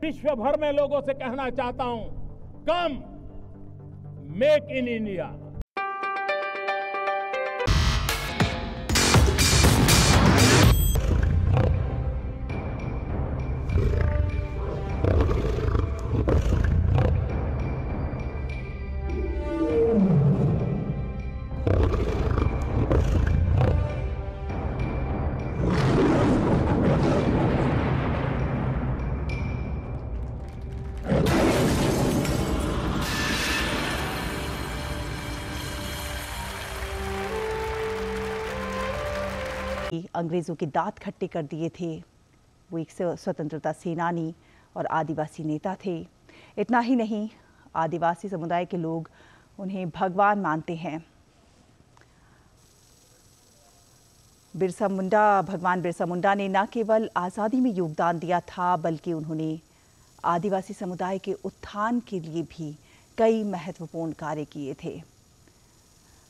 विश्व भर में लोगों से कहना चाहता हूं, कम मेक इन इंडिया। अंग्रेजों के दांत खट्टे कर दिए थे। वो एक स्वतंत्रता सेनानी और आदिवासी नेता थे। इतना ही नहीं, आदिवासी समुदाय के लोग उन्हें भगवान मानते हैं। भगवान बिरसा मुंडा ने न केवल आज़ादी में योगदान दिया था, बल्कि उन्होंने आदिवासी समुदाय के उत्थान के लिए भी कई महत्वपूर्ण कार्य किए थे।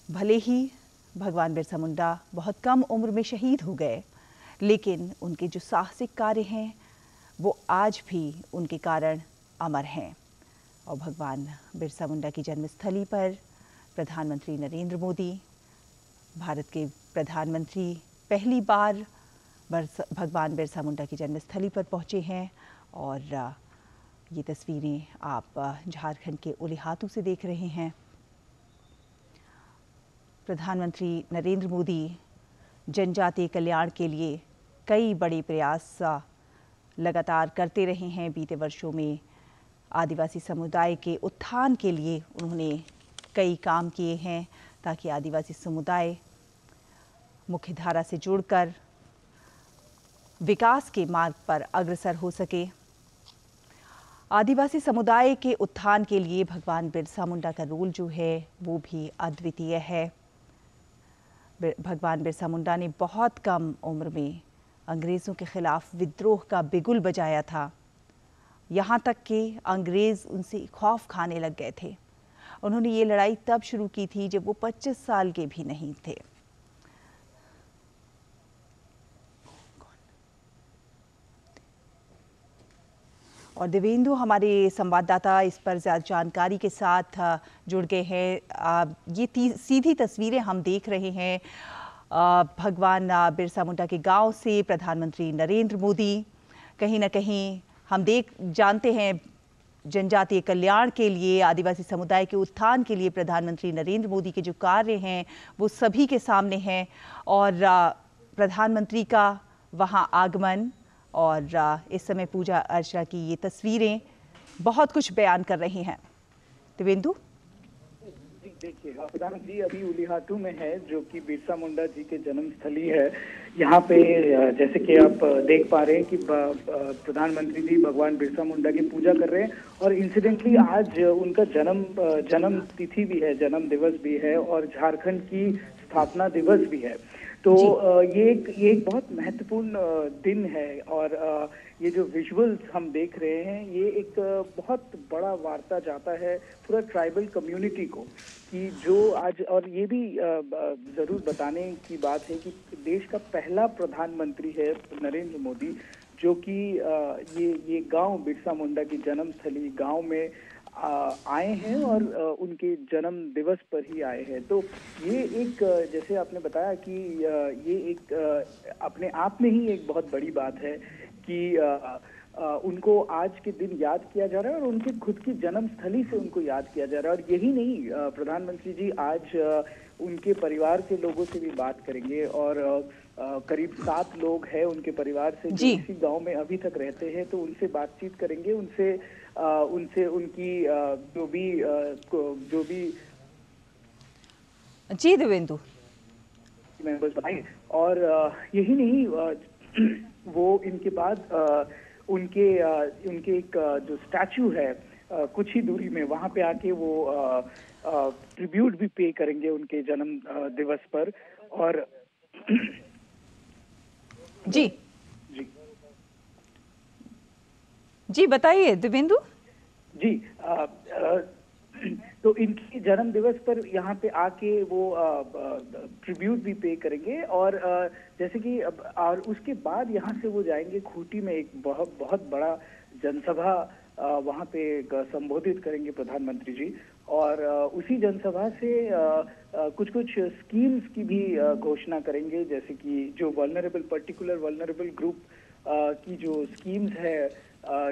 भले ही भगवान बिरसा मुंडा बहुत कम उम्र में शहीद हो गए, लेकिन उनके जो साहसिक कार्य हैं वो आज भी उनके कारण अमर हैं। और भगवान बिरसा मुंडा की जन्मस्थली पर प्रधानमंत्री नरेंद्र मोदी, भारत के प्रधानमंत्री, पहली बार भगवान बिरसा मुंडा की जन्मस्थली पर पहुंचे हैं। और ये तस्वीरें आप झारखंड के उलिहातू से देख रहे हैं। प्रधानमंत्री नरेंद्र मोदी जनजातीय कल्याण के लिए कई बड़े प्रयास लगातार करते रहे हैं। बीते वर्षों में आदिवासी समुदाय के उत्थान के लिए उन्होंने कई काम किए हैं, ताकि आदिवासी समुदाय मुख्यधारा से जुड़कर विकास के मार्ग पर अग्रसर हो सके। आदिवासी समुदाय के उत्थान के लिए भगवान बिरसा मुंडा का रोल जो है वो भी अद्वितीय है। भगवान बिरसा मुंडा ने बहुत कम उम्र में अंग्रेज़ों के खिलाफ विद्रोह का बिगुल बजाया था। यहाँ तक कि अंग्रेज़ उनसे खौफ खाने लग गए थे। उन्होंने ये लड़ाई तब शुरू की थी जब वो 25 साल के भी नहीं थे। और देवेंदु हमारे संवाददाता इस पर ज़्यादा जानकारी के साथ जुड़ गए हैं। ये सीधी तस्वीरें हम देख रहे हैं भगवान बिरसा मुंडा के गांव से प्रधानमंत्री नरेंद्र मोदी। कहीं ना कहीं हम जानते हैं जनजातीय कल्याण के लिए, आदिवासी समुदाय के उत्थान के लिए प्रधानमंत्री नरेंद्र मोदी के जो कार्य हैं वो सभी के सामने हैं। और प्रधानमंत्री का वहाँ आगमन और इस समय पूजा अर्चना की ये तस्वीरें बहुत कुछ बयान कर रही हैं। देवेंदु, देखिए, प्रधानमंत्री अभी उलिहातू में है, जो कि बिरसा मुंडा जी के जन्मस्थली है। यहाँ पे जैसे कि आप देख पा रहे हैं कि प्रधानमंत्री जी भगवान बिरसा मुंडा की पूजा कर रहे हैं। और इंसिडेंटली आज उनका जन्म तिथि भी है, जन्म दिवस भी है और झारखंड की स्थापना दिवस भी है। तो ये एक बहुत महत्वपूर्ण दिन है। और ये जो विजुअल्स हम देख रहे हैं, ये एक बहुत बड़ा वार्ता जाता है पूरा ट्राइबल कम्युनिटी को, कि जो आज, और ये भी जरूर बताने की बात है कि देश का पहला प्रधानमंत्री है नरेंद्र मोदी, जो कि ये गांव बिरसा मुंडा की जन्मस्थली गांव में आए हैं और उनके जन्म दिवस पर ही आए हैं। तो ये एक, जैसे आपने बताया कि ये एक अपने आप में ही एक बहुत बड़ी बात है कि उनको आज के दिन याद किया जा रहा है और उनके खुद की जन्मस्थली से उनको याद किया जा रहा है। और यही नहीं, प्रधानमंत्री जी आज उनके परिवार के लोगों से भी बात करेंगे। और करीब 7 लोग हैं उनके परिवार से जो इसी गांव में अभी तक रहते हैं, तो उनसे बातचीत करेंगे, उनसे उनकी जो भी जी देवेंदु मेंबर्स बनाएंगे। और यही नहीं, वो इनके बाद उनके एक जो स्टैचू है कुछ ही दूरी में, वहां पे आके वो ट्रिब्यूट भी पे करेंगे उनके जन्म दिवस पर। और जी बताइए देवेंदु। जी, तो इनकी जन्म दिवस पर यहाँ पे आके वो ट्रिब्यूट भी पे करेंगे। और जैसे कि और उसके बाद यहाँ से वो जाएंगे खूंटी में, एक बहुत बड़ा जनसभा वहाँ पे संबोधित करेंगे प्रधानमंत्री जी, और उसी जनसभा से कुछ स्कीम्स की भी घोषणा करेंगे, जैसे कि जो पर्टिकुलर वल्नरेबल ग्रुप की जो स्कीम्स है,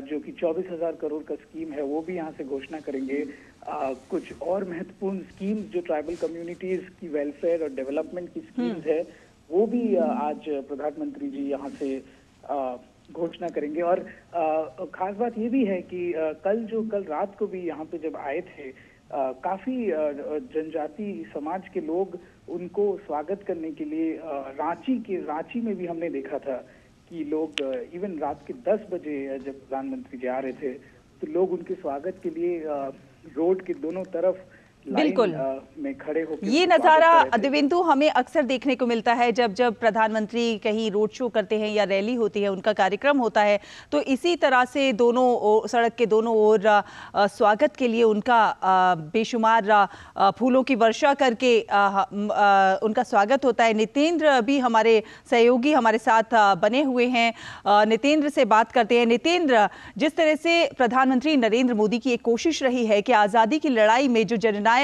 जो कि 24,000 करोड़ का स्कीम है, वो भी यहाँ से घोषणा करेंगे। कुछ और महत्वपूर्ण स्कीम्स जो ट्राइबल कम्युनिटीज की वेलफेयर और डेवलपमेंट की स्कीम्स है, वो भी आज प्रधानमंत्री जी यहाँ से घोषणा करेंगे। और खास बात ये भी है कि कल रात को भी यहाँ पे जब आए थे, काफी जनजाति समाज के लोग उनको स्वागत करने के लिए रांची में भी हमने देखा था कि लोग इवन रात के 10 बजे जब प्रधानमंत्री जी आ रहे थे, तो लोग उनके स्वागत के लिए रोड के दोनों तरफ बिल्कुल में खड़े होकर ये नजारा दिव्येंदु हमें अक्सर देखने को मिलता है जब प्रधानमंत्री कहीं रोड शो करते हैं या रैली होती है, उनका कार्यक्रम होता है, तो इसी तरह से दोनों सड़क के दोनों ओर स्वागत के लिए उनका बेशुमार फूलों की वर्षा करके उनका स्वागत होता है। नितेंद्र भी हमारे सहयोगी हमारे साथ बने हुए हैं, नितेंद्र से बात करते हैं। नितेंद्र, जिस तरह से प्रधानमंत्री नरेंद्र मोदी की एक कोशिश रही है कि आज़ादी की लड़ाई में जो जननायक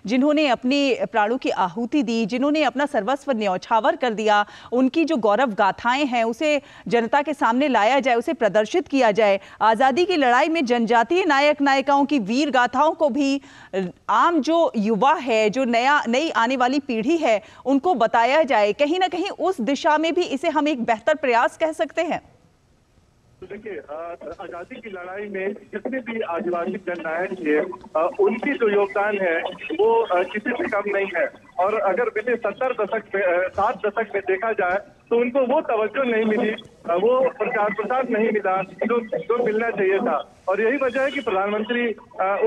जिन्होंने अपने प्राणों की आहुति दी, जिन्होंने अपना सर्वस्व न्यौछावर कर दिया, उनकी जो गौरव गाथाएं हैं उसे जनता के सामने लाया जाए, उसे प्रदर्शित किया जाए। आजादी की लड़ाई में जनजातीय नायक नायिकाओं की वीर गाथाओं को भी आम जो युवा है, जो नई आने वाली पीढ़ी है, उनको बताया जाए। कहीं ना कहीं उस दिशा में भी इसे हम एक बेहतर प्रयास कह सकते हैं। तो देखिए, आजादी की लड़ाई में जितने भी आदिवासी जननायक थे, उनकी जो योगदान है वो किसी से कम नहीं है। और अगर पिछले 7 दशक में देखा जाए तो उनको वो तवज्जो नहीं मिली, वो प्रचार प्रसार नहीं मिला जो मिलना चाहिए था। और यही वजह है कि प्रधानमंत्री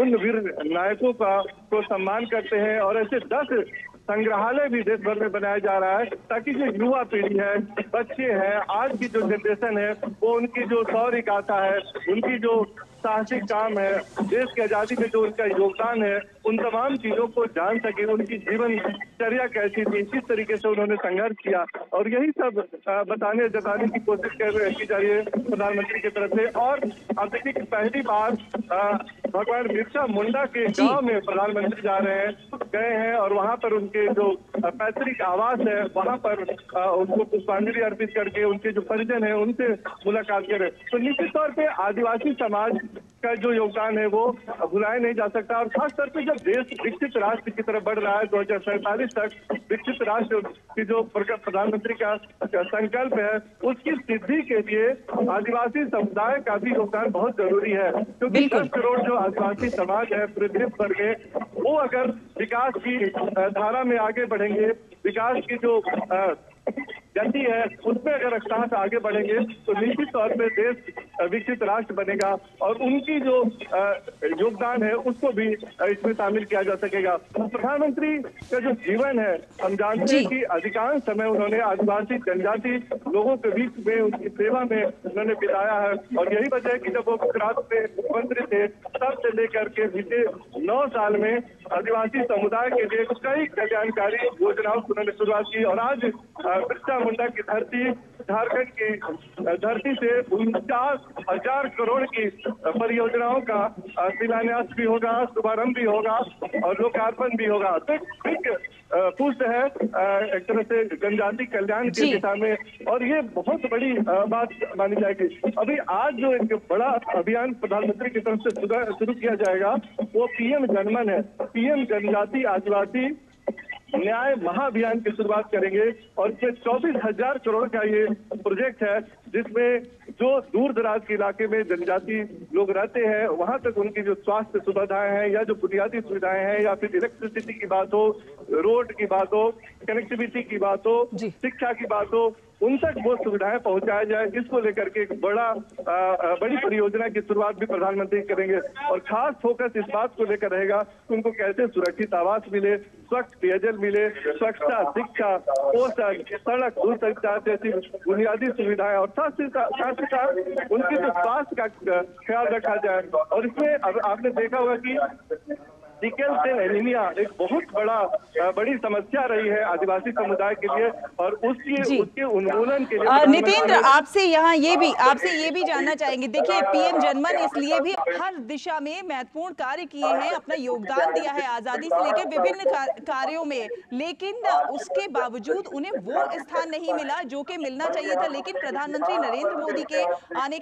उन वीर नायकों को सम्मान करते हैं, और ऐसे 10 संग्रहालय भी देश भर में बनाया जा रहा है, ताकि जो युवा पीढ़ी है, बच्चे हैं, आज की जो जनरेशन है, वो उनकी जो शौर्य गाथा है, उनकी जो साहसिक काम है, देश की आजादी में जो उनका योगदान है, उन तमाम चीजों को जान सके, उनकी जीवनचर्या कैसी थी, किस तरीके से उन्होंने संघर्ष किया, और यही सब जताने की कोशिश की जा रही है प्रधानमंत्री की तरफ से। और अब देखिए कि पहली बार भगवान बिरसा मुंडा के गांव में प्रधानमंत्री गए हैं, और वहां पर उनके जो पैतृक आवास है, वहां पर उनको पुष्पांजलि अर्पित करके उनके जो परिजन है उनसे मुलाकात करें। तो निश्चित तौर पे आदिवासी समाज का जो योगदान है वो भुलाया नहीं जा सकता। और खासतौर पे जब देश विकसित राष्ट्र की तरफ बढ़ रहा है, 2047 तक विकसित राष्ट्र की जो प्रधानमंत्री का संकल्प है, उसकी सिद्धि के लिए आदिवासी समुदाय का भी योगदान बहुत जरूरी है। क्योंकि 10 करोड़ जो आदिवासी समाज है पूरे देश भर में, वो अगर विकास की धारा में आगे बढ़ेंगे, विकास की जो गति है उसमें अगर साथ आगे बढ़ेंगे, तो निश्चित तौर पे देश विकसित राष्ट्र बनेगा, और उनकी जो योगदान है उसको भी इसमें शामिल किया जा सकेगा। प्रधानमंत्री का जो जीवन है, हम जानते हैं कि अधिकांश समय उन्होंने आदिवासी जनजाति लोगों के बीच में उनकी सेवा में उन्होंने बिताया है। और यही वजह है कि जब वो गुजरात में मुख्यमंत्री थे, तब से लेकर के बीते 9 साल में आदिवासी समुदाय के लिए कई कल्याणकारी योजनाओं की उन्होंने शुरुआत की। और आज बिरसा मुंडा की धरती, झारखंड की धरती से 49,000 करोड़ की परियोजनाओं का शिलान्यास भी होगा, शुभारंभ भी होगा और लोकार्पण भी होगा। तो एक पुष्ट है एक तरह से जनजाति कल्याण की दिशा में, और ये बहुत बड़ी बात मानी जाएगी। अभी आज जो एक बड़ा अभियान प्रधानमंत्री की तरफ से शुरू किया जाएगा, वो PM जनमन है। PM जनजाति आदिवासी न्याय महाअभियान की शुरुआत करेंगे, और ये 24,000 करोड़ का ये प्रोजेक्ट है, जिसमें जो दूर दराज के इलाके में जनजाति लोग रहते हैं, वहां तक उनकी जो स्वास्थ्य सुविधाएं हैं या जो बुनियादी सुविधाएं हैं, या फिर इलेक्ट्रिसिटी की बात हो, रोड की बात हो, कनेक्टिविटी की बात हो, शिक्षा की बात हो, उन तक वो सुविधाएं पहुंचाया जाए। इसको लेकर के एक बड़ी परियोजना की शुरुआत भी प्रधानमंत्री करेंगे, और खास फोकस इस बात को लेकर रहेगा कि उनको कैसे सुरक्षित आवास मिले, स्वच्छ पेयजल मिले, स्वच्छता, शिक्षा, पोषण, सड़क, दूरसंचार जैसी बुनियादी सुविधाएं, और साथ ही साथ उनके जो स्वास्थ्य का ख्याल रखा जाए। और इसमें अब आपने देखा होगा कि सिकल सेल एनीमिया एक बहुत बड़ी समस्या रही है आदिवासी समुदाय के लिए, और उसके उन्मूलन के लिए नितेंद्र आपसे ये भी जानना चाहेंगे। देखिए, पीएम जनमन इसलिए भी हर दिशा में महत्वपूर्ण कार्य किए हैं, अपना योगदान दिया है आजादी से लेकर विभिन्न कार्यों में, लेकिन उसके बावजूद उन्हें वो स्थान नहीं मिला जो कि मिलना चाहिए था। लेकिन प्रधानमंत्री नरेंद्र मोदी के आने के